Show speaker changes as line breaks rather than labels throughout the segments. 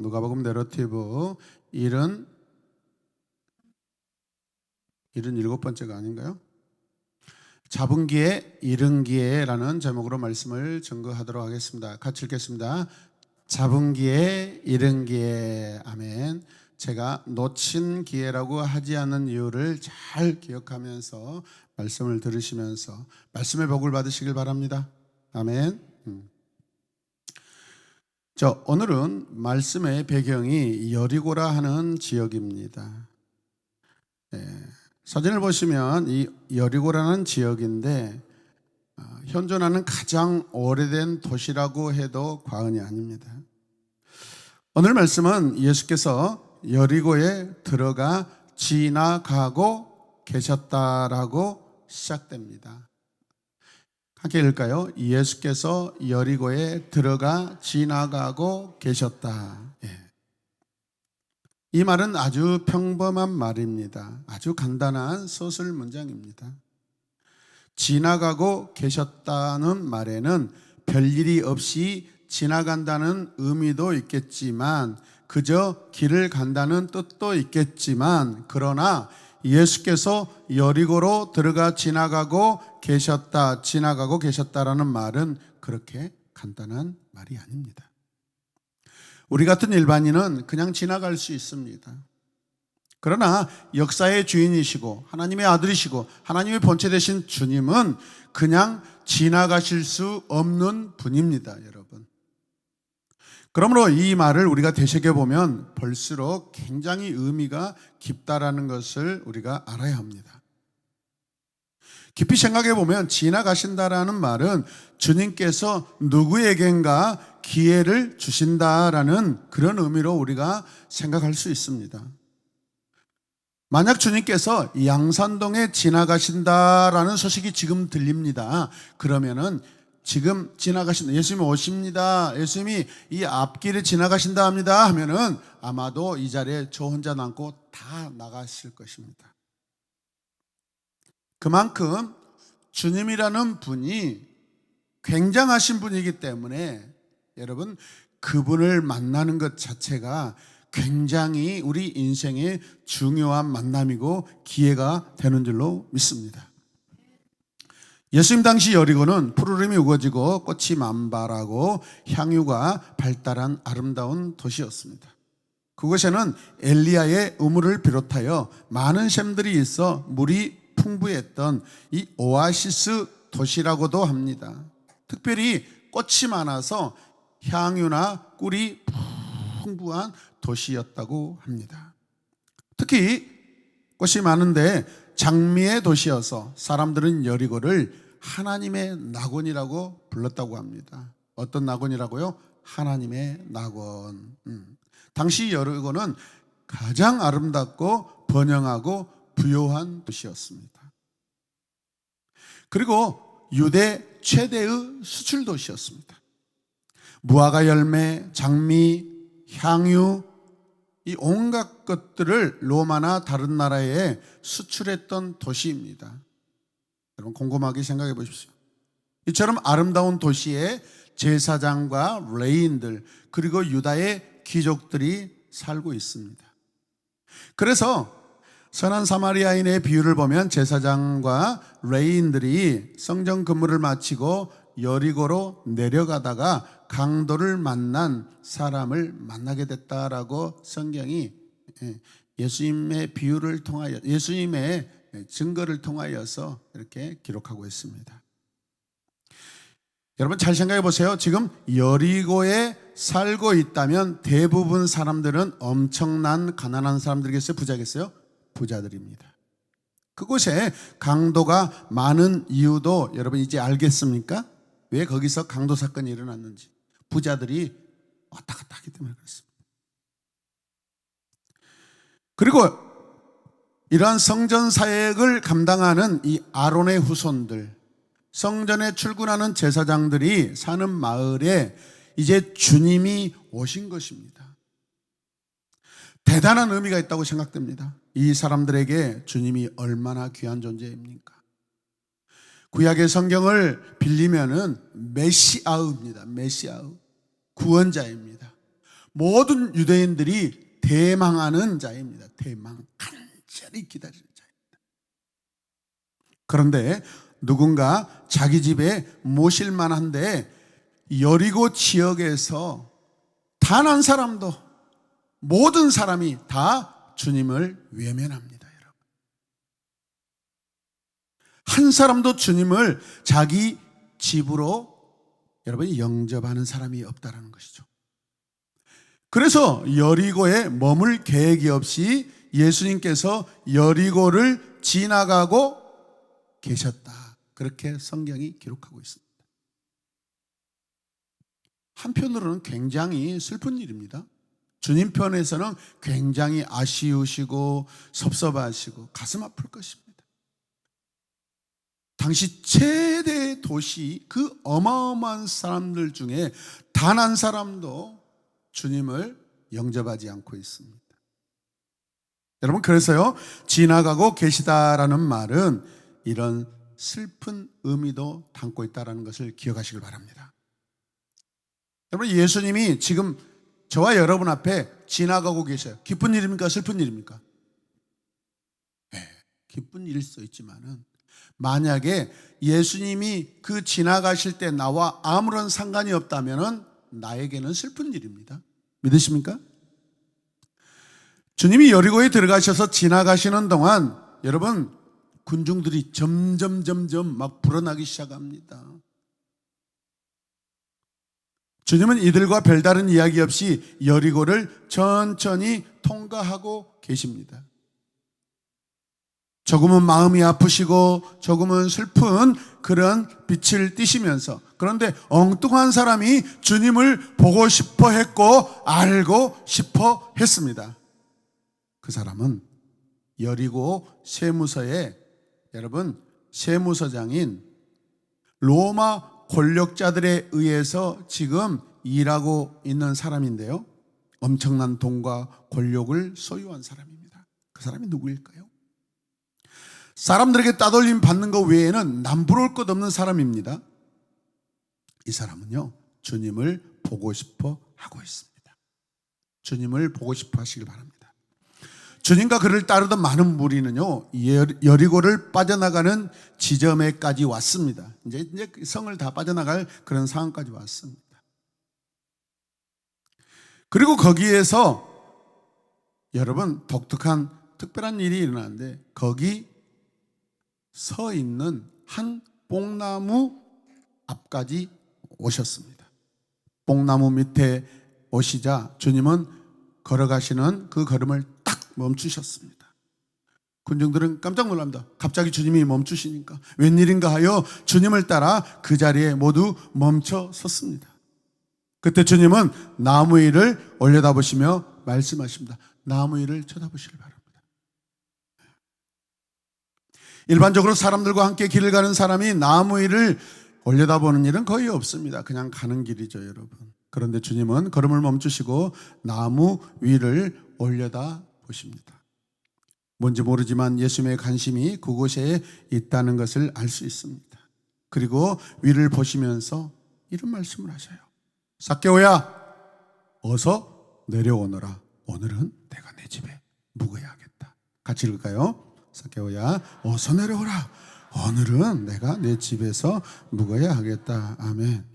누가복음 내러티브 77번째가 아닌가요? 잡은 기에 이른 기에라는 제목으로 말씀을 증거하도록 하겠습니다. 같이 읽겠습니다. 잡은 기에 이른 기에. 아멘. 제가 놓친 기회라고 하지 않는 이유를 잘 기억하면서 말씀을 들으시면서 말씀의 복을 받으시길 바랍니다. 아멘. 오늘은 말씀의 배경이 여리고라 하는 지역입니다. 사진을 보시면 이 여리고라는 지역인데 현존하는 가장 오래된 도시라고 해도 과언이 아닙니다. 오늘 말씀은 예수께서 여리고에 들어가 지나가고 계셨다라고 시작됩니다. 함께 읽을까요? 예수께서 여리고에 들어가 지나가고 계셨다. 이 말은 아주 평범한 말입니다. 아주 간단한 서술 문장입니다. 지나가고 계셨다는 말에는 별일이 없이 지나간다는 의미도 있겠지만 그저 길을 간다는 뜻도 있겠지만 그러나 예수께서 여리고로 들어가 지나가고 계셨다라는 말은 그렇게 간단한 말이 아닙니다. 우리 같은 일반인은 그냥 지나갈 수 있습니다. 그러나 역사의 주인이시고 하나님의 아들이시고 하나님의 본체 되신 주님은 그냥 지나가실 수 없는 분입니다, 여러분. 그러므로 이 말을 우리가 되새겨보면 볼수록 굉장히 의미가 깊다라는 것을 우리가 알아야 합니다. 깊이 생각해보면 지나가신다라는 말은 주님께서 누구에겐가 기회를 주신다라는 그런 의미로 우리가 생각할 수 있습니다. 만약 주님께서 양산동에 지나가신다라는 소식이 지금 들립니다. 그러면은 지금 지나가신다, 예수님이 오십니다, 예수님이 이 앞길을 지나가신다 합니다 하면은 아마도 이 자리에 저 혼자 남고 다 나가실 것입니다. 그만큼 주님이라는 분이 굉장하신 분이기 때문에 여러분 그분을 만나는 것 자체가 굉장히 우리 인생의 중요한 만남이고 기회가 되는 줄로 믿습니다. 예수님 당시 여리고는 푸르름이 우거지고 꽃이 만발하고 향유가 발달한 아름다운 도시였습니다. 그곳에는 엘리야의 우물을 비롯하여 많은 샘들이 있어 물이 풍부했던 이 오아시스 도시라고도 합니다. 특별히 꽃이 많아서 향유나 꿀이 풍부한 도시였다고 합니다. 특히 꽃이 많은데 장미의 도시여서 사람들은 여리고를 하나님의 낙원이라고 불렀다고 합니다. 어떤 낙원이라고요? 하나님의 낙원. 당시 여리고는 가장 아름답고 번영하고 부요한 도시였습니다. 그리고 유대 최대의 수출 도시였습니다. 무화과 열매, 장미, 향유, 이 온갖 것들을 로마나 다른 나라에 수출했던 도시입니다. 여러분 곰곰하게 생각해 보십시오. 이처럼 아름다운 도시에 제사장과 레인들 그리고 유다의 귀족들이 살고 있습니다. 그래서 선한 사마리아인의 비유를 보면 제사장과 레인들이 성전 근무를 마치고 여리고로 내려가다가 강도를 만난 사람을 만나게 됐다라고 성경이 예수님의 비유를 통하여 예수님의 증거를 통하여서 이렇게 기록하고 있습니다. 여러분 잘 생각해 보세요. 지금 여리고에 살고 있다면 대부분 사람들은 엄청난 가난한 사람들이겠어요? 부자겠어요? 부자들입니다. 그곳에 강도가 많은 이유도 여러분 이제 알겠습니까? 왜 거기서 강도 사건이 일어났는지. 부자들이 왔다 갔다 하기 때문에 그렇습니다. 그리고 이러한 성전 사역을 감당하는 이 아론의 후손들, 성전에 출근하는 제사장들이 사는 마을에 이제 주님이 오신 것입니다. 대단한 의미가 있다고 생각됩니다. 이 사람들에게 주님이 얼마나 귀한 존재입니까? 구약의 성경을 빌리면은 메시아입니다. 메시아, 구원자입니다. 모든 유대인들이 대망하는 자입니다. 대망, 간절히 기다리는 자입니다. 그런데 누군가 자기 집에 모실 만한데 여리고 지역에서 단 한 사람도, 모든 사람이 다 주님을 외면합니다. 여러분, 한 사람도 주님을 자기 집으로 여러분이 영접하는 사람이 없다는 것이죠. 그래서 여리고에 머물 계획이 없이 예수님께서 여리고를 지나가고 계셨다, 그렇게 성경이 기록하고 있습니다. 한편으로는 굉장히 슬픈 일입니다. 주님 편에서는 굉장히 아쉬우시고 섭섭하시고 가슴 아플 것입니다. 당시 최대 도시, 그 어마어마한 사람들 중에 단 한 사람도 주님을 영접하지 않고 있습니다. 여러분, 그래서요, 지나가고 계시다라는 말은 이런 슬픈 의미도 담고 있다는 것을 기억하시길 바랍니다. 여러분, 예수님이 지금 저와 여러분 앞에 지나가고 계셔요. 기쁜 일입니까? 슬픈 일입니까? 네, 기쁜 일일 수 있지만은 만약에 예수님이 그 지나가실 때 나와 아무런 상관이 없다면은 나에게는 슬픈 일입니다. 믿으십니까? 주님이 여리고에 들어가셔서 지나가시는 동안 여러분, 군중들이 점점 막 불어나기 시작합니다. 주님은 이들과 별다른 이야기 없이 여리고를 천천히 통과하고 계십니다. 조금은 마음이 아프시고 조금은 슬픈 그런 빛을 띠시면서, 그런데 엉뚱한 사람이 주님을 보고 싶어 했고 알고 싶어 했습니다. 그 사람은 여리고 세무서에, 여러분, 세무서장인 로마 권력자들에 의해서 지금 일하고 있는 사람인데요, 엄청난 돈과 권력을 소유한 사람입니다. 그 사람이 누구일까요? 사람들에게 따돌림 받는 것 외에는 남부러울 것 없는 사람입니다. 이 사람은요, 주님을 보고 싶어 하고 있습니다. 주님을 보고 싶어 하시길 바랍니다. 주님과 그를 따르던 많은 무리는요, 여리고를 빠져나가는 지점에까지 왔습니다. 이제 성을 다 빠져나갈 그런 상황까지 왔습니다. 그리고 거기에서 여러분, 독특한 특별한 일이 일어나는데, 거기 서 있는 한 뽕나무 앞까지 오셨습니다. 뽕나무 밑에 오시자 주님은 걸어가시는 그 걸음을 딱 멈추셨습니다. 군중들은 깜짝 놀랍니다. 갑자기 주님이 멈추시니까 웬일인가 하여 주님을 따라 그 자리에 모두 멈춰 섰습니다. 그때 주님은 나무 위를 올려다보시며 말씀하십니다. 나무 위를 쳐다보시길 바랍니다. 일반적으로 사람들과 함께 길을 가는 사람이 나무 위를 올려다보는 일은 거의 없습니다. 그냥 가는 길이죠, 여러분. 그런데 주님은 걸음을 멈추시고 나무 위를 올려다보십니다. 뭔지 모르지만 예수님의 관심이 그곳에 있다는 것을 알 수 있습니다. 그리고 위를 보시면서 이런 말씀을 하셔요. 삭개오야, 어서 내려오너라. 오늘은 내가 내 집에 묵어야 하겠다. 같이 읽을까요? 삭개오야, 어서 내려오라. 오늘은 내가 내 집에서 묵어야 하겠다. 아멘.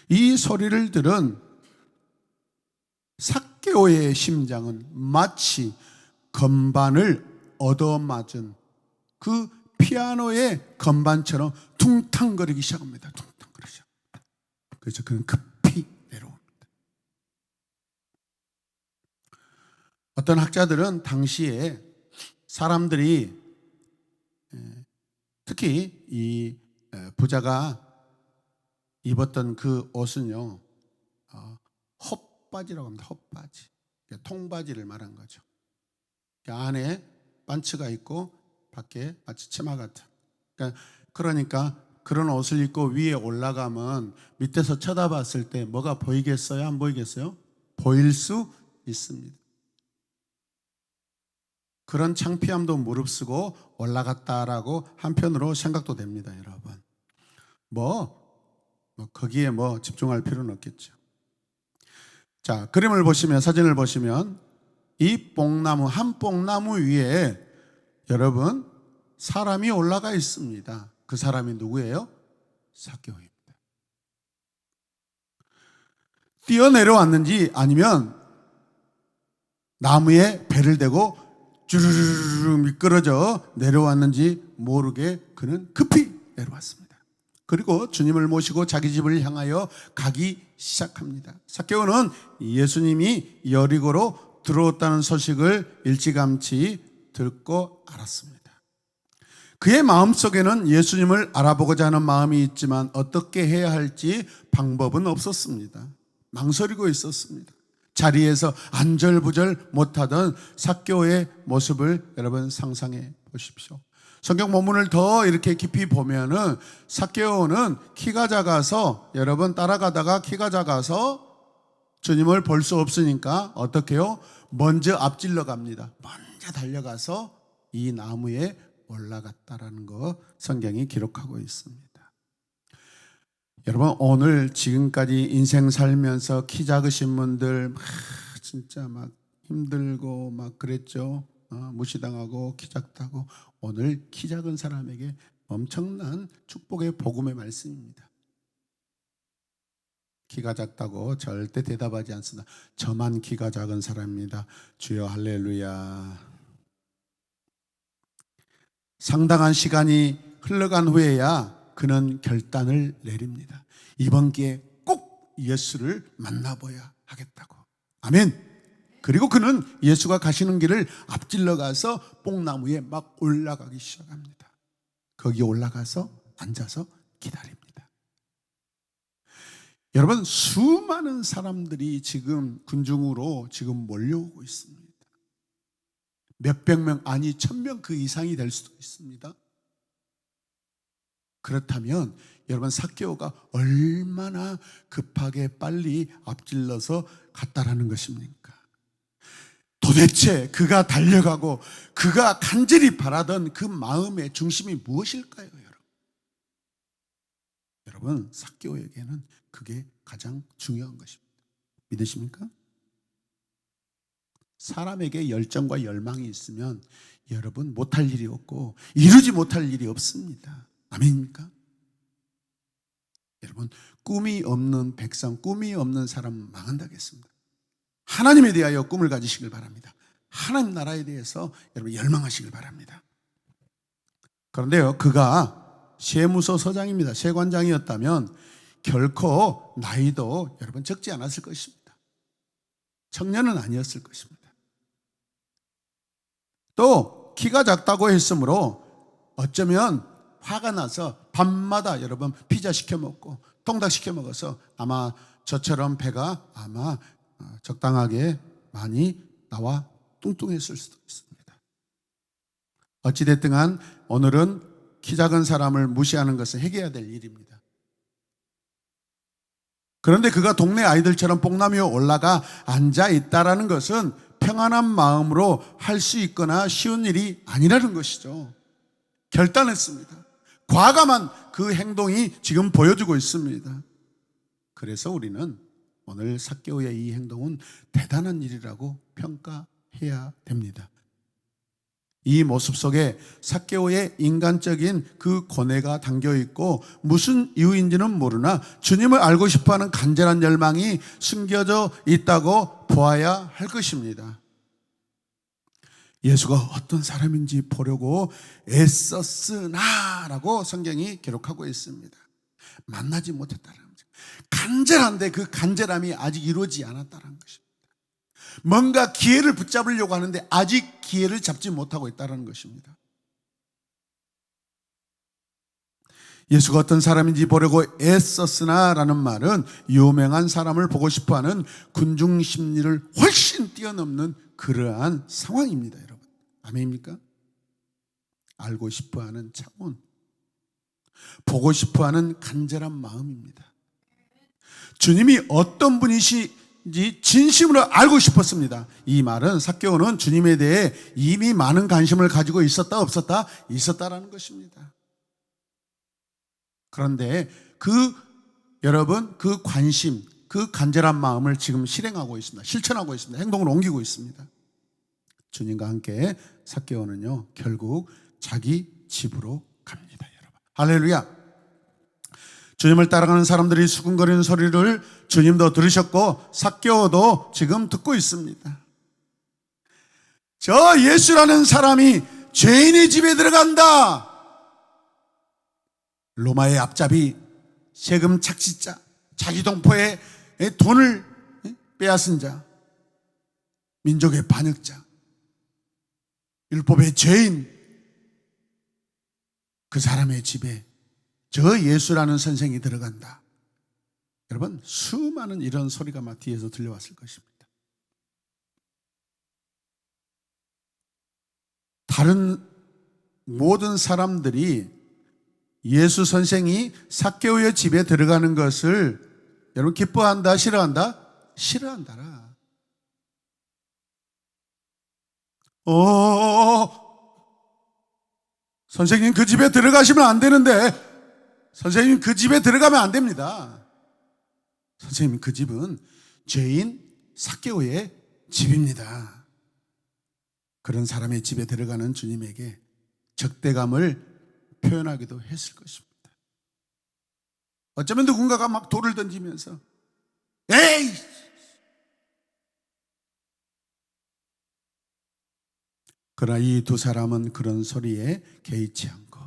이 소리를 들은 삭개오의 심장은 마치 건반을 얻어맞은 그 피아노의 건반처럼 퉁탕거리기 시작합니다. 퉁탕거리기 시작합니다. 그래서 그는 급히 내려옵니다. 어떤 학자들은 당시에 사람들이, 특히 이 부자가 입었던 그 옷은요, 헛바지라고 합니다. 헛바지, 통바지를 말한 거죠. 안에 반츠가 있고 밖에 마치 치마 같은. 그러니까 그런 옷을 입고 위에 올라가면 밑에서 쳐다봤을 때 뭐가 보이겠어요? 안 보이겠어요? 보일 수 있습니다. 그런 창피함도 무릅쓰고 올라갔다라고 한편으로 생각도 됩니다, 여러분. 거기에 집중할 필요는 없겠죠. 자, 그림을 보시면, 사진을 보시면 이 뽕나무, 한 뽕나무 위에 여러분 사람이 올라가 있습니다. 그 사람이 누구예요? 삭개오입니다. 뛰어내려왔는지 아니면 나무에 배를 대고 주르르르 미끄러져 내려왔는지 모르게 그는 급히 내려왔습니다. 그리고 주님을 모시고 자기 집을 향하여 가기 시작합니다. 삭개오는 예수님이 여리고로 들어왔다는 소식을 일찌감치 듣고 알았습니다. 그의 마음속에는 예수님을 알아보고자 하는 마음이 있지만 어떻게 해야 할지 방법은 없었습니다. 망설이고 있었습니다. 자리에서 안절부절 못하던 삭개오의 모습을 여러분 상상해 보십시오. 성경 본문을 더 이렇게 깊이 보면은 삭개오는 키가 작아서, 여러분 따라가다가 키가 작아서 주님을 볼 수 없으니까 어떻게 해요? 먼저 앞질러 갑니다. 먼저 달려가서 이 나무에 올라갔다라는 거 성경이 기록하고 있습니다. 여러분, 오늘 지금까지 인생 살면서 키 작으신 분들 진짜 막 힘들고 막 그랬죠. 무시당하고 키 작다고. 오늘 키 작은 사람에게 엄청난 축복의 복음의 말씀입니다. 키가 작다고 절대 대답하지 않습니다. 저만 키가 작은 사람입니다. 주여 할렐루야. 상당한 시간이 흘러간 후에야 그는 결단을 내립니다. 이번 기회에 꼭 예수를 만나봐야 하겠다고. 아멘. 그리고 그는 예수가 가시는 길을 앞질러 가서 뽕나무에 막 올라가기 시작합니다. 거기 올라가서 앉아서 기다립니다. 여러분, 수많은 사람들이 지금 군중으로 지금 몰려오고 있습니다. 몇백 명, 아니 1000명 그 이상이 될 수도 있습니다. 그렇다면 여러분, 삭개오가 얼마나 급하게 빨리 앞질러서 갔다라는 것입니까? 도대체 그가 달려가고 그가 간절히 바라던 그 마음의 중심이 무엇일까요, 여러분? 여러분, 삭개오에게는 그게 가장 중요한 것입니다. 믿으십니까? 사람에게 열정과 열망이 있으면 여러분 못할 일이 없고 이루지 못할 일이 없습니다. 아멘입니까? 여러분, 꿈이 없는 백성, 꿈이 없는 사람은 망한다겠습니다. 하나님에 대하여 꿈을 가지시길 바랍니다. 하나님 나라에 대해서 여러분 열망하시길 바랍니다. 그런데요, 그가 세무서 서장입니다. 세관장이었다면 결코 나이도 여러분 적지 않았을 것입니다. 청년은 아니었을 것입니다. 또 키가 작다고 했으므로 어쩌면 화가 나서 밤마다 여러분 피자 시켜 먹고 통닭 시켜 먹어서 아마 저처럼 배가 아마 적당하게 많이 나와 뚱뚱했을 수도 있습니다. 어찌됐든 간 오늘은 키 작은 사람을 무시하는 것은 해결해야 될 일입니다. 그런데 그가 동네 아이들처럼 뽕나무에 올라가 앉아 있다라는 것은 평안한 마음으로 할 수 있거나 쉬운 일이 아니라는 것이죠. 결단했습니다. 과감한 그 행동이 지금 보여주고 있습니다. 그래서 우리는 오늘 삭개오의 이 행동은 대단한 일이라고 평가해야 됩니다. 이 모습 속에 삭개오의 인간적인 그 고뇌가 담겨 있고 무슨 이유인지는 모르나 주님을 알고 싶어하는 간절한 열망이 숨겨져 있다고 보아야 할 것입니다. 예수가 어떤 사람인지 보려고 애썼으나라고 성경이 기록하고 있습니다. 만나지 못했다는 거죠. 간절한데 그 간절함이 아직 이루어지지 않았다는 것입니다. 뭔가 기회를 붙잡으려고 하는데 아직 기회를 잡지 못하고 있다는 것입니다. 예수가 어떤 사람인지 보려고 애썼으나라는 말은 유명한 사람을 보고 싶어하는 군중 심리를 훨씬 뛰어넘는 그러한 상황입니다, 여러분. 아멘입니까? 알고 싶어하는 차원, 보고 싶어하는 간절한 마음입니다. 주님이 어떤 분이신지 진심으로 알고 싶었습니다. 이 말은 삭개오는 주님에 대해 이미 많은 관심을 가지고 있었다 없었다? 있었다라는 것입니다. 그런데 여러분 그 관심, 그 간절한 마음을 지금 실행하고 있습니다. 실천하고 있습니다. 행동으로 옮기고 있습니다. 주님과 함께 삭개오는요 결국 자기 집으로 갑니다. 여러분, 할렐루야. 주님을 따라가는 사람들이 수군거리는 소리를 주님도 들으셨고 삭개오도 지금 듣고 있습니다. 저 예수라는 사람이 죄인의 집에 들어간다. 로마의 앞잡이, 세금 착취자, 자기 동포의 돈을 빼앗은 자, 민족의 반역자, 율법의 죄인, 그 사람의 집에 저 예수라는 선생이 들어간다. 여러분, 수많은 이런 소리가 막 뒤에서 들려왔을 것입니다. 다른 모든 사람들이 예수 선생이 삭개오의 집에 들어가는 것을 여러분 기뻐한다, 싫어한다? 싫어한다라. 선생님 그 집에 들어가시면 안 되는데, 선생님 그 집에 들어가면 안 됩니다. 선생님 그 집은 죄인 삭개오의 집입니다. 그런 사람의 집에 들어가는 주님에게 적대감을 표현하기도 했을 것입니다. 어쩌면 누군가가 막 돌을 던지면서 에이! 그러나 이 두 사람은 그런 소리에 개의치 않고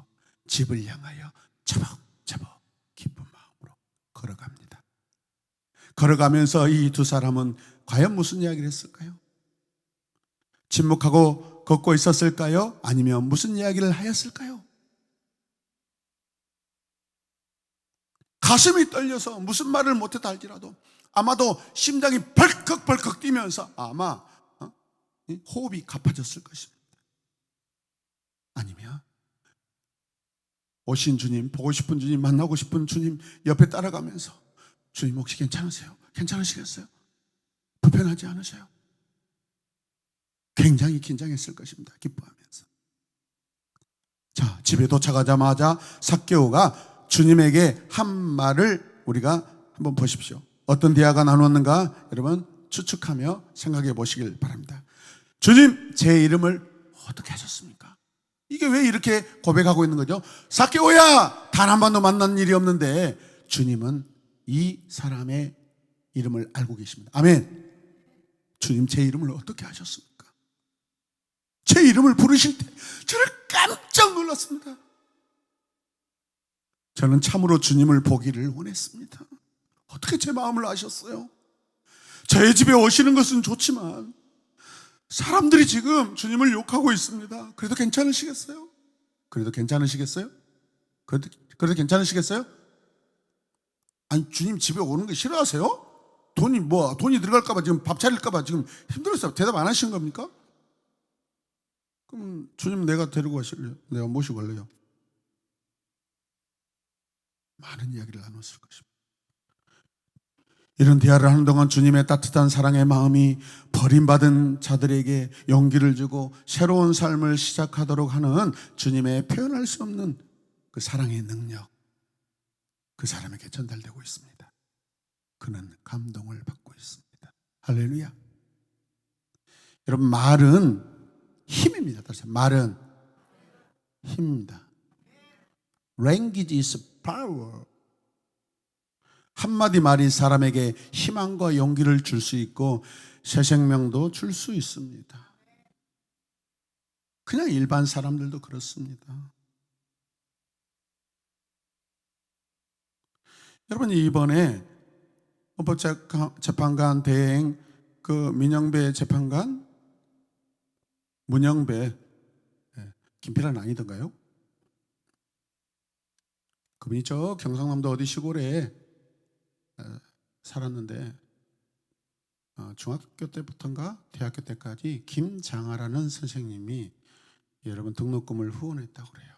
집을 향하여 차벅차벅 기쁜 마음으로 걸어갑니다. 걸어가면서 이 두 사람은 과연 무슨 이야기를 했을까요? 침묵하고 걷고 있었을까요? 아니면 무슨 이야기를 하였을까요? 가슴이 떨려서 무슨 말을 못했다 할지라도 아마도 심장이 벌컥벌컥 뛰면서 아마 호흡이 가빠졌을 것입니다. 아니면 오신 주님, 보고 싶은 주님, 만나고 싶은 주님 옆에 따라가면서 주님 혹시 괜찮으세요? 괜찮으시겠어요? 불편하지 않으세요? 굉장히 긴장했을 것입니다. 기뻐하면서. 자, 집에 도착하자마자 삭개오가 주님에게 한 말을 우리가 한번 보십시오. 어떤 대화가 나눴는가 여러분 추측하며 생각해 보시길 바랍니다. 주님, 제 이름을 어떻게 하셨습니까? 이게 왜 이렇게 고백하고 있는 거죠? 삭개오야, 단 한 번도 만난 일이 없는데 주님은 이 사람의 이름을 알고 계십니다. 아멘. 주님, 제 이름을 어떻게 하셨습니까? 제 이름을 부르실 때 저는 깜짝 놀랐습니다. 저는 참으로 주님을 보기를 원했습니다. 어떻게 제 마음을 아셨어요? 저의 집에 오시는 것은 좋지만 사람들이 지금 주님을 욕하고 있습니다. 그래도 괜찮으시겠어요? 그래도 괜찮으시겠어요? 그래도 괜찮으시겠어요? 아니, 주님 집에 오는 거 싫어하세요? 돈이 들어갈까봐 지금 밥 차릴까봐 지금 힘들었어요. 대답 안 하신 겁니까? 그럼 주님 내가 데리고 가실래요? 내가 모시고 갈래요? 많은 이야기를 나눴을 것입니다. 이런 대화를 하는 동안 주님의 따뜻한 사랑의 마음이 버림받은 자들에게 용기를 주고 새로운 삶을 시작하도록 하는 주님의 표현할 수 없는 그 사랑의 능력, 그 사람에게 전달되고 있습니다. 그는 감동을 받고 있습니다. 할렐루야. 여러분, 말은 힘입니다. 다시 말은 힘입니다. Language is power. 한마디 말이 사람에게 희망과 용기를 줄 수 있고 새 생명도 줄 수 있습니다. 그냥 일반 사람들도 그렇습니다. 여러분, 이번에 헌법재판관 대행 그 민영배 재판관, 문영배, 김필환 아니던가요? 그분이 저 경상남도 어디 시골에 살았는데 중학교 때부터인가 대학교 때까지 김장하라는 선생님이 여러분 등록금을 후원했다고 그래요.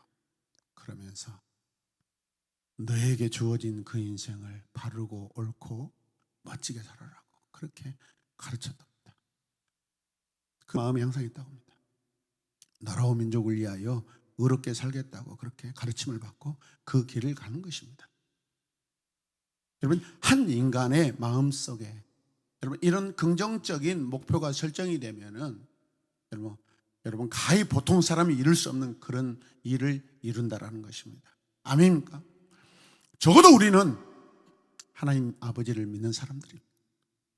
그러면서 너에게 주어진 그 인생을 바르고 옳고 멋지게 살아라고 그렇게 가르쳤답니다. 그 마음이 항상 있다고 합니다. 나라와 민족을 위하여 의롭게 살겠다고 그렇게 가르침을 받고 그 길을 가는 것입니다. 여러분, 한 인간의 마음속에 여러분 이런 긍정적인 목표가 설정이 되면은 여러분 가히 보통 사람이 이룰 수 없는 그런 일을 이룬다라는 것입니다. 아멘입니까? 적어도 우리는 하나님 아버지를 믿는 사람들입니다.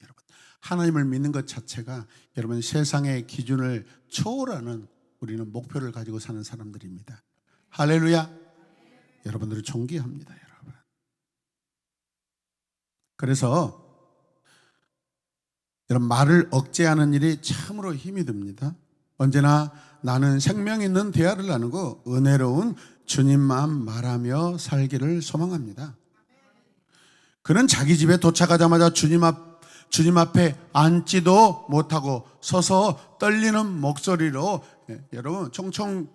여러분, 하나님을 믿는 것 자체가 여러분 세상의 기준을 초월하는 우리는 목표를 가지고 사는 사람들입니다. 할렐루야. 여러분들을 존귀합니다, 여러분. 그래서 여러분, 말을 억제하는 일이 참으로 힘이 듭니다. 언제나 나는 생명 있는 대화를 나누고 은혜로운 주님만 말하며 살기를 소망합니다. 그는 자기 집에 도착하자마자 주님 앞에 앉지도 못하고 서서 떨리는 목소리로 여러분 총총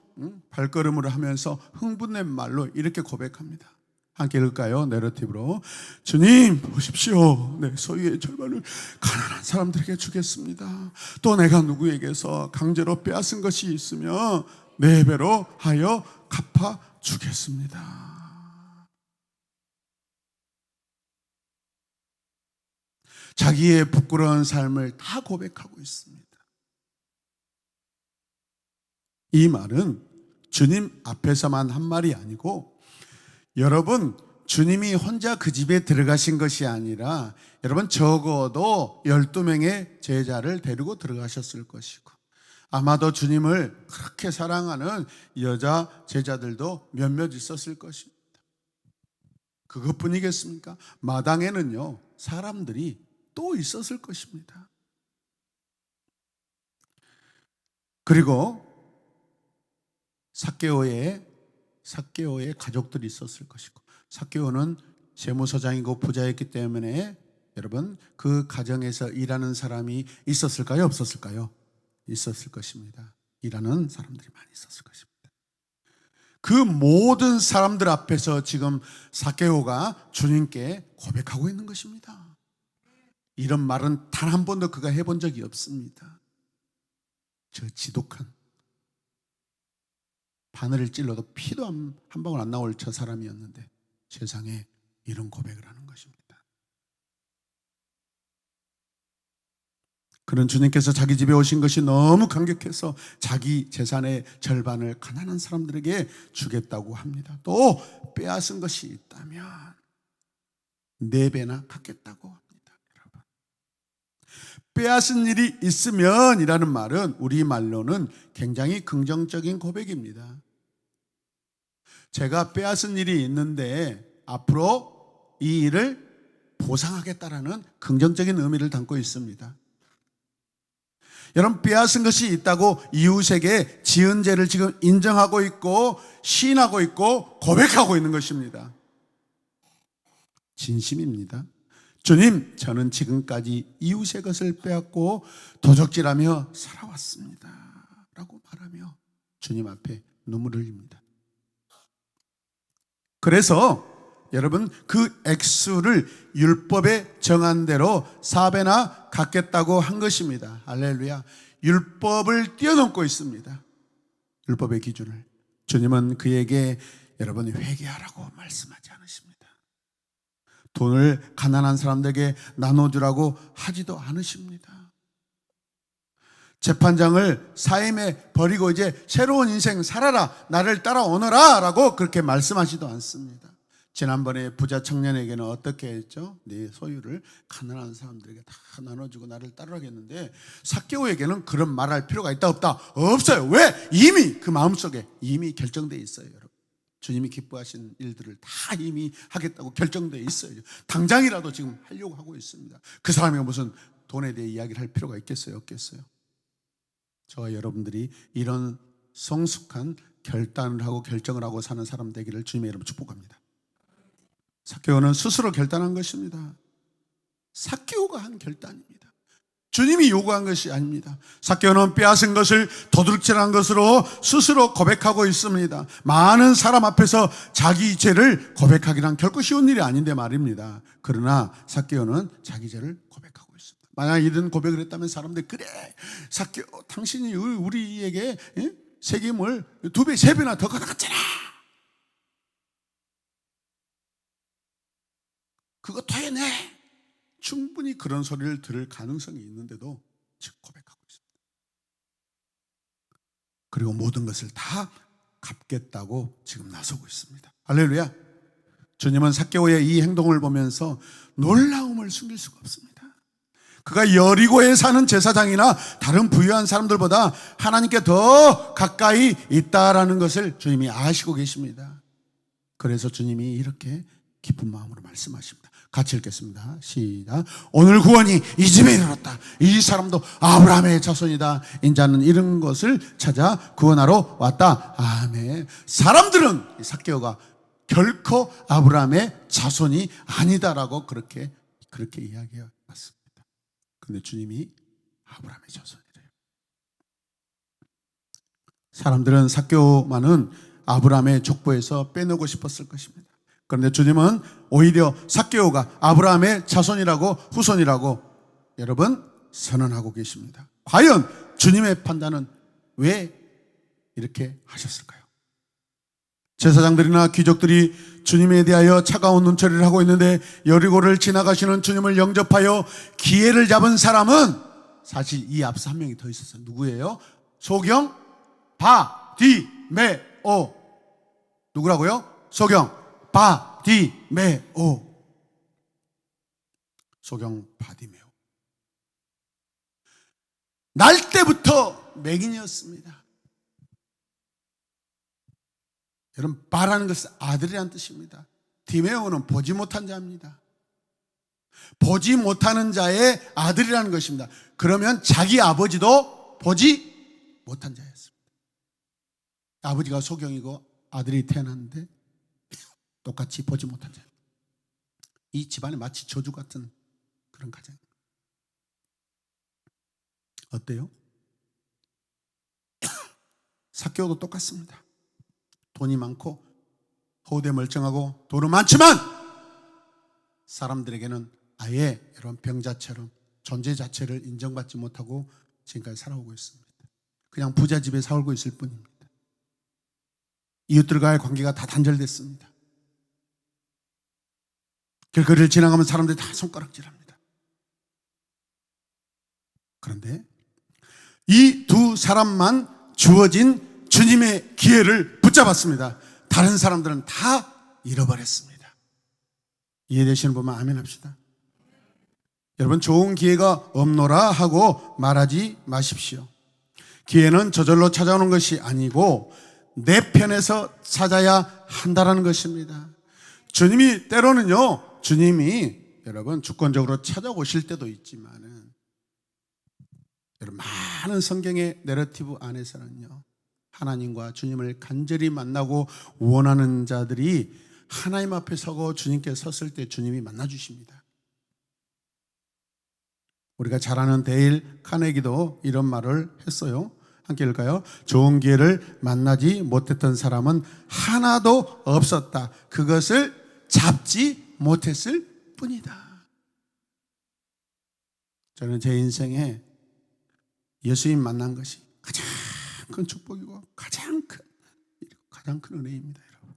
발걸음을 하면서 흥분된 말로 이렇게 고백합니다. 함께 읽을까요? 내러티브로. 주님 보십시오, 내 소유의 절반을 가난한 사람들에게 주겠습니다. 또 내가 누구에게서 강제로 빼앗은 것이 있으며 4배로 하여 갚아 주겠습니다. 자기의 부끄러운 삶을 다 고백하고 있습니다. 이 말은 주님 앞에서만 한 말이 아니고 여러분, 주님이 혼자 그 집에 들어가신 것이 아니라 여러분 적어도 12명의 제자를 데리고 들어가셨을 것이고 아마도 주님을 그렇게 사랑하는 여자 제자들도 몇몇 있었을 것입니다. 그것뿐이겠습니까? 마당에는요 사람들이 또 있었을 것입니다. 그리고 삭개오의 가족들이 있었을 것이고 삭개오는 세무서장이고 부자였기 때문에 여러분 그 가정에서 일하는 사람이 있었을까요? 없었을까요? 있었을 것입니다. 일하는 사람들이 많이 있었을 것입니다. 그 모든 사람들 앞에서 지금 삭개오가 주님께 고백하고 있는 것입니다. 이런 말은 단 한 번도 그가 해본 적이 없습니다. 저 지독한 바늘을 찔러도 피도 한 방울 안 나올 저 사람이었는데 세상에 이런 고백을 하는 것입니다. 그런 주님께서 자기 집에 오신 것이 너무 감격해서 자기 재산의 절반을 가난한 사람들에게 주겠다고 합니다. 또 빼앗은 것이 있다면 4배나 갚겠다고 합니다. 여러분, 빼앗은 일이 있으면 이라는 말은 우리말로는 굉장히 긍정적인 고백입니다. 제가 빼앗은 일이 있는데 앞으로 이 일을 보상하겠다라는 긍정적인 의미를 담고 있습니다. 여러분, 빼앗은 것이 있다고 이웃에게 지은 죄를 지금 인정하고 있고 시인하고 있고 고백하고 있는 것입니다. 진심입니다. 주님, 저는 지금까지 이웃의 것을 빼앗고 도적질하며 살아왔습니다 라고 말하며 주님 앞에 눈물을 흘립니다. 그래서 여러분 그 액수를 율법에 정한 대로 4배나 갚겠다고 한 것입니다. 할렐루야. 율법을 뛰어넘고 있습니다. 율법의 기준을. 주님은 그에게 여러분 회개하라고 말씀하지 않으십니다. 돈을 가난한 사람들에게 나눠주라고 하지도 않으십니다. 재판장을 사임에 버리고 이제 새로운 인생 살아라, 나를 따라오너라 라고 그렇게 말씀하지도 않습니다. 지난번에 부자 청년에게는 어떻게 했죠? 네 소유를 가난한 사람들에게 다 나눠주고 나를 따르라겠는데 삭개오에게는 그런 말할 필요가 있다 없다? 없어요. 왜? 이미 그 마음속에 이미 결정되어 있어요. 여러분, 주님이 기뻐하신 일들을 다 이미 하겠다고 결정되어 있어요. 당장이라도 지금 하려고 하고 있습니다. 그 사람이 무슨 돈에 대해 이야기를 할 필요가 있겠어요? 없겠어요? 저와 여러분들이 이런 성숙한 결단을 하고 결정을 하고 사는 사람 되기를 주님의 이름으로 축복합니다. 삭개오는 스스로 결단한 것입니다. 삭개오가 한 결단입니다. 주님이 요구한 것이 아닙니다. 삭개오는 빼앗은 것을 도둑질한 것으로 스스로 고백하고 있습니다. 많은 사람 앞에서 자기 죄를 고백하기란 결코 쉬운 일이 아닌데 말입니다. 그러나 삭개오는 자기 죄를 고백하고 있습니다. 만약 이런 고백을 했다면 사람들이 그래, 삭개오 당신이 우리에게 세금을 2배, 3배나 더 가져갔잖아. 그거 토해내. 충분히 그런 소리를 들을 가능성이 있는데도 지금 고백하고 있습니다. 그리고 모든 것을 다 갚겠다고 지금 나서고 있습니다. 할렐루야. 주님은 삭개오의 이 행동을 보면서 놀라움을 숨길 수가 없습니다. 그가 여리고에 사는 제사장이나 다른 부유한 사람들보다 하나님께 더 가까이 있다라는 것을 주님이 아시고 계십니다. 그래서 주님이 이렇게 기쁜 마음으로 말씀하십니다. 같이 읽겠습니다. 시작. 오늘 구원이 이 집에 이르렀다. 이 사람도 아브라함의 자손이다. 인자는 이런 것을 찾아 구원하러 왔다. 아멘. 사람들은 삭개오가 결코 아브라함의 자손이 아니다라고 그렇게 이야기해 왔습니다. 그런데 주님이 아브라함의 자손이래요. 사람들은 삭개오만은 아브라함의 족보에서 빼내고 싶었을 것입니다. 그런데 주님은 오히려 삭개오가 아브라함의 자손이라고 후손이라고 여러분 선언하고 계십니다. 과연 주님의 판단은 왜 이렇게 하셨을까요? 제사장들이나 귀족들이 주님에 대하여 차가운 눈초리를 하고 있는데 여리고를 지나가시는 주님을 영접하여 기회를 잡은 사람은 사실 이 앞서 한 명이 더 있었어요. 누구예요? 소경 바디메오. 누구라고요? 소경 바디메오. 소경 바디메오. 날 때부터 맹인이었습니다. 여러분, 바라는 것은 아들이라는 뜻입니다. 디메오는 보지 못한 자입니다. 보지 못하는 자의 아들이라는 것입니다. 그러면 자기 아버지도 보지 못한 자였습니다. 아버지가 소경이고 아들이 태어났는데 똑같이 보지 못한 자. 이 집안에 마치 저주 같은 그런 가정. 어때요? 삭개오도 똑같습니다. 돈이 많고 호대 멀쩡하고 돈은 많지만 사람들에게는 아예 이런 병자처럼 존재 자체를 인정받지 못하고 지금까지 살아오고 있습니다. 그냥 부자 집에 살고 있을 뿐입니다. 이웃들과의 관계가 다 단절됐습니다. 길거리를 지나가면 사람들이 다 손가락질합니다. 그런데 이 두 사람만 주어진 주님의 기회를 붙잡았습니다. 다른 사람들은 다 잃어버렸습니다. 이해되시는 분만 아멘 합시다. 여러분, 좋은 기회가 없노라 하고 말하지 마십시오. 기회는 저절로 찾아오는 것이 아니고 내 편에서 찾아야 한다는 것입니다. 주님이 때로는요, 주님이 여러분 주권적으로 찾아오실 때도 있지만은 여러분 많은 성경의 내러티브 안에서는요, 하나님과 주님을 간절히 만나고 원하는 자들이 하나님 앞에 서고 주님께 섰을 때 주님이 만나주십니다. 우리가 잘 아는 데일 카네기도 이런 말을 했어요. 함께 읽을까요? 좋은 기회를 만나지 못했던 사람은 하나도 없었다. 그것을 잡지 못했을 뿐이다. 저는 제 인생에 예수님 만난 것이 가장 큰 축복이고 가장 큰 은혜입니다, 여러분.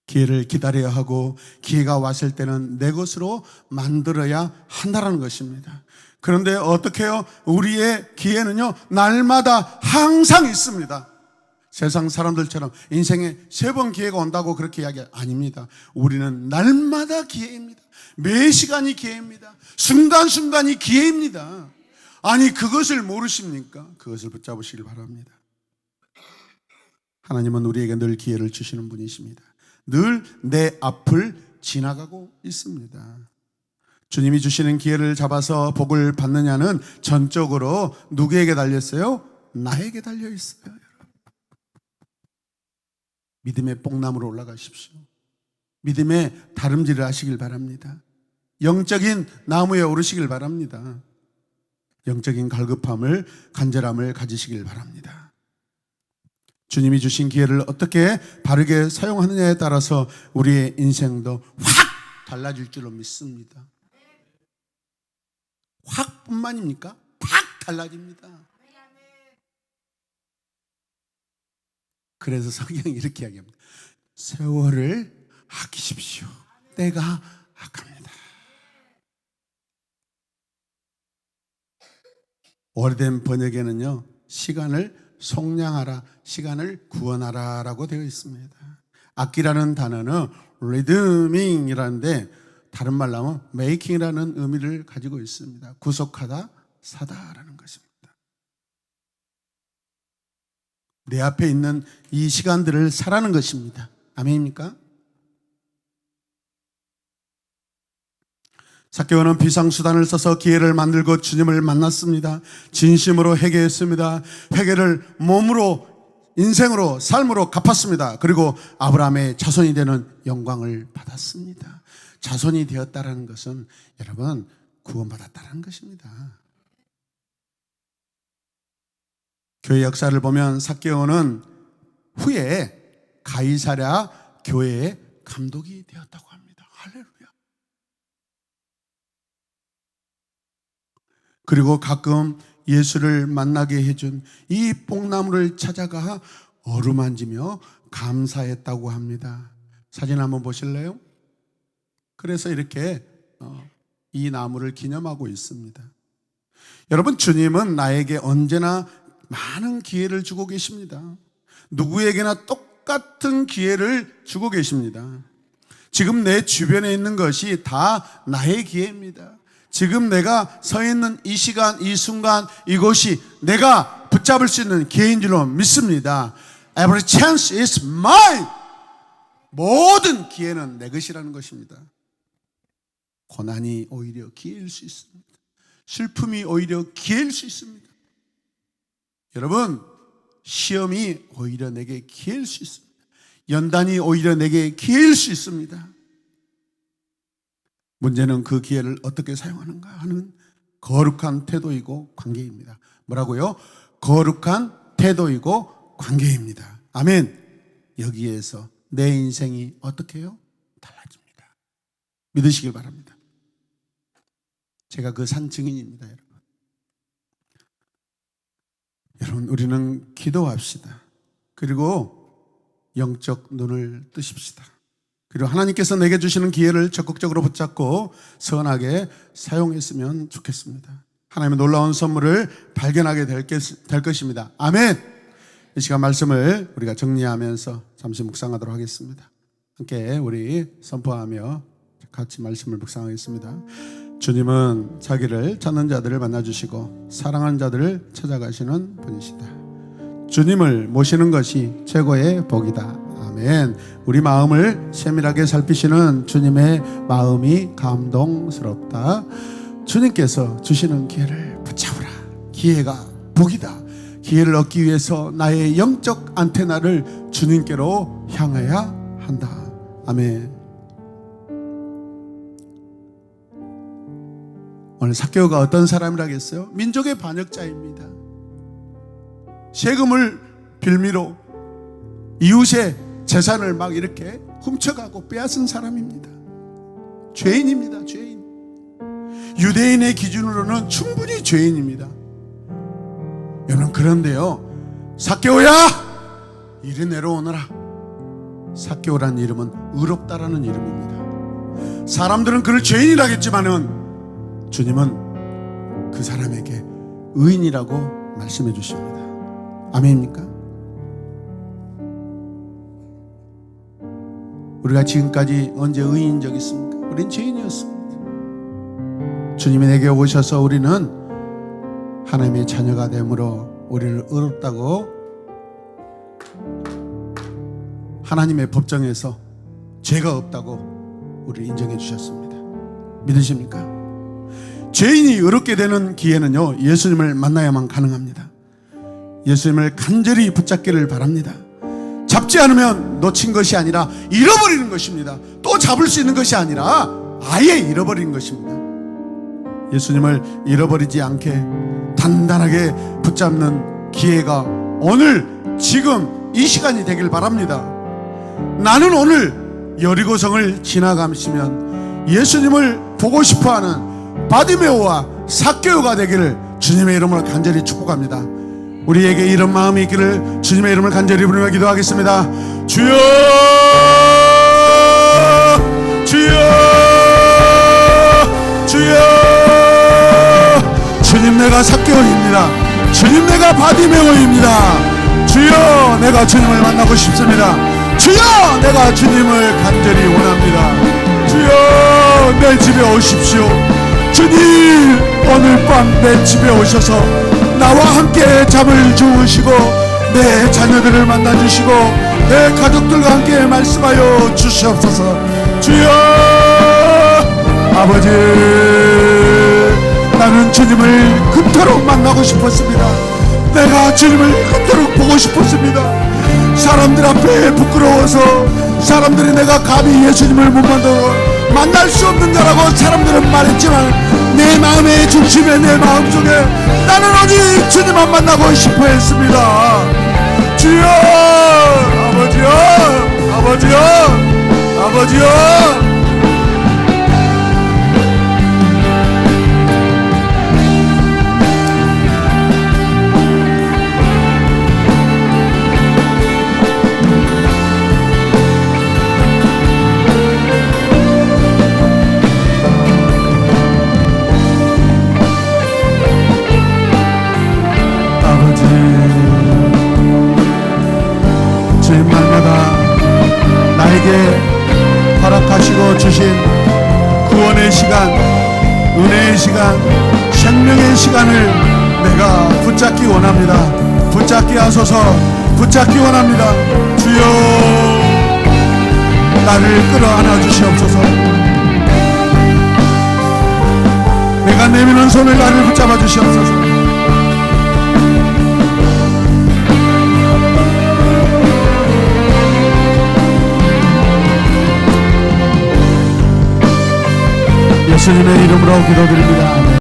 기회를 기다려야 하고 기회가 왔을 때는 내 것으로 만들어야 한다는 것입니다. 그런데 어떻게 해요? 우리의 기회는요, 날마다 항상 있습니다. 세상 사람들처럼 인생에 3번 기회가 온다고 그렇게 이야기 아닙니다. 우리는 날마다 기회입니다. 매 시간이 기회입니다. 순간순간이 기회입니다. 아니, 그것을 모르십니까? 그것을 붙잡으시길 바랍니다. 하나님은 우리에게 늘 기회를 주시는 분이십니다. 늘 내 앞을 지나가고 있습니다. 주님이 주시는 기회를 잡아서 복을 받느냐는 전적으로 누구에게 달렸어요? 나에게 달려 있어요. 믿음의 뽕나무로 올라가십시오. 믿음의 다름질을 하시길 바랍니다. 영적인 나무에 오르시길 바랍니다. 영적인 갈급함을, 간절함을 가지시길 바랍니다. 주님이 주신 기회를 어떻게 바르게 사용하느냐에 따라서 우리의 인생도 확 달라질 줄로 믿습니다. 확뿐만입니까? 확 달라집니다. 그래서 성경이 이렇게 이야기합니다. 세월을 아끼십시오. 때가 악합니다. 오래된 번역에는요, 시간을 속량하라, 시간을 구원하라 라고 되어 있습니다. 아끼라는 단어는 redeeming이라는데 다른 말로 하면 making이라는 의미를 가지고 있습니다. 구속하다, 사다라는 것입니다. 내 앞에 있는 이 시간들을 사라는 것입니다. 아멘입니까? 삭개오는 비상수단을 써서 기회를 만들고 주님을 만났습니다. 진심으로 회개했습니다. 회개를 몸으로, 인생으로, 삶으로 갚았습니다. 그리고 아브라함의 자손이 되는 영광을 받았습니다. 자손이 되었다는 것은 여러분 구원받았다는 것입니다. 교회 역사를 보면 삭개오는 후에 가이사랴 교회의 감독이 되었다고 합니다. 할렐루야. 그리고 가끔 예수를 만나게 해준 이 뽕나무를 찾아가 어루만지며 감사했다고 합니다. 사진 한번 보실래요? 그래서 이렇게 이 나무를 기념하고 있습니다. 여러분, 주님은 나에게 언제나 많은 기회를 주고 계십니다. 누구에게나 똑같은 기회를 주고 계십니다. 지금 내 주변에 있는 것이 다 나의 기회입니다. 지금 내가 서 있는 이 시간, 이 순간, 이곳이 내가 붙잡을 수 있는 기회인 줄로 믿습니다. Every chance is mine. 모든 기회는 내 것이라는 것입니다. 고난이 오히려 기회일 수 있습니다. 슬픔이 오히려 기회일 수 있습니다. 여러분, 시험이 오히려 내게 기회일 수 있습니다. 연단이 오히려 내게 기회일 수 있습니다. 문제는 그 기회를 어떻게 사용하는가 하는 거룩한 태도이고 관계입니다. 뭐라고요? 거룩한 태도이고 관계입니다. 아멘. 여기에서 내 인생이 어떻게 해요? 달라집니다. 믿으시길 바랍니다. 제가 그 산 증인입니다. 여러분, 우리는 기도합시다. 그리고 영적 눈을 뜨십시다. 그리고 하나님께서 내게 주시는 기회를 적극적으로 붙잡고 선하게 사용했으면 좋겠습니다. 하나님의 놀라운 선물을 발견하게 될 것입니다. 아멘. 이 시간 말씀을 우리가 정리하면서 잠시 묵상하도록 하겠습니다. 함께 우리 선포하며 같이 말씀을 묵상하겠습니다. 주님은 자기를 찾는 자들을 만나주시고 사랑하는 자들을 찾아가시는 분이시다. 주님을 모시는 것이 최고의 복이다. 아멘. 우리 마음을 세밀하게 살피시는 주님의 마음이 감동스럽다. 주님께서 주시는 기회를 붙잡으라. 기회가 복이다. 기회를 얻기 위해서 나의 영적 안테나를 주님께로 향해야 한다. 아멘. 오늘 삭개오가 어떤 사람이라겠어요? 민족의 반역자입니다. 세금을 빌미로 이웃의 재산을 막 이렇게 훔쳐가고 빼앗은 사람입니다. 죄인입니다. 죄인. 유대인의 기준으로는 충분히 죄인입니다. 여러분, 그런데요, 삭개오야, 이리 내려오너라. 삭개오라는 이름은 의롭다라는 이름입니다. 사람들은 그를 죄인이라겠지만은 주님은 그 사람에게 의인이라고 말씀해 주십니다. 아멘입니까? 우리가 지금까지 언제 의인인 적 있습니까? 우린 죄인이었습니다. 주님이 내게 오셔서 우리는 하나님의 자녀가 됨으로 우리를 의롭다고 하나님의 법정에서 죄가 없다고 우리를 인정해 주셨습니다. 믿으십니까? 죄인이 의롭게 되는 기회는요, 예수님을 만나야만 가능합니다. 예수님을 간절히 붙잡기를 바랍니다. 잡지 않으면 놓친 것이 아니라 잃어버리는 것입니다. 또 잡을 수 있는 것이 아니라 아예 잃어버리는 것입니다. 예수님을 잃어버리지 않게 단단하게 붙잡는 기회가 오늘 지금 이 시간이 되길 바랍니다. 나는 오늘 여리고성을 지나가시면 예수님을 보고 싶어하는 바디메오와 삭개오가 되기를 주님의 이름으로 간절히 축복합니다. 우리에게 이런 마음이 있기를 주님의 이름을 간절히 부르며 기도하겠습니다. 주여! 주여, 주님 내가 삭개오입니다. 주님 내가 바디메오입니다. 주여, 내가 주님을 만나고 싶습니다. 주여, 내가 주님을 간절히 원합니다. 주여, 내 집에 오십시오. 주님, 오늘 밤 내 집에 오셔서 나와 함께 잠을 주무시고 내 자녀들을 만나주시고 내 가족들과 함께 말씀하여 주시옵소서. 주여, 아버지, 나는 주님을 그토록 만나고 싶었습니다. 내가 주님을 그토록 보고 싶었습니다. 사람들 앞에 부끄러워서 사람들이 내가 감히 예수님을 못 만날 수 없는 자라고 사람들은 말했지만 내 마음의 중심에, 내 마음속에 나는 오직 주님만 만나고 싶어 했습니다. 주여, 아버지여, 아버지여, 아버지여. 허락하시고 주신 구원의 시간, 은혜의 시간, 생명의 시간을 내가 붙잡기 원합니다. 붙잡게 하소서. 붙잡기 원합니다. 주여, 나를 끌어안아 주시옵소서. 내가 내미는 손을 나를 붙잡아 주시옵소서. 예수님의 이름으로 기도드립니다.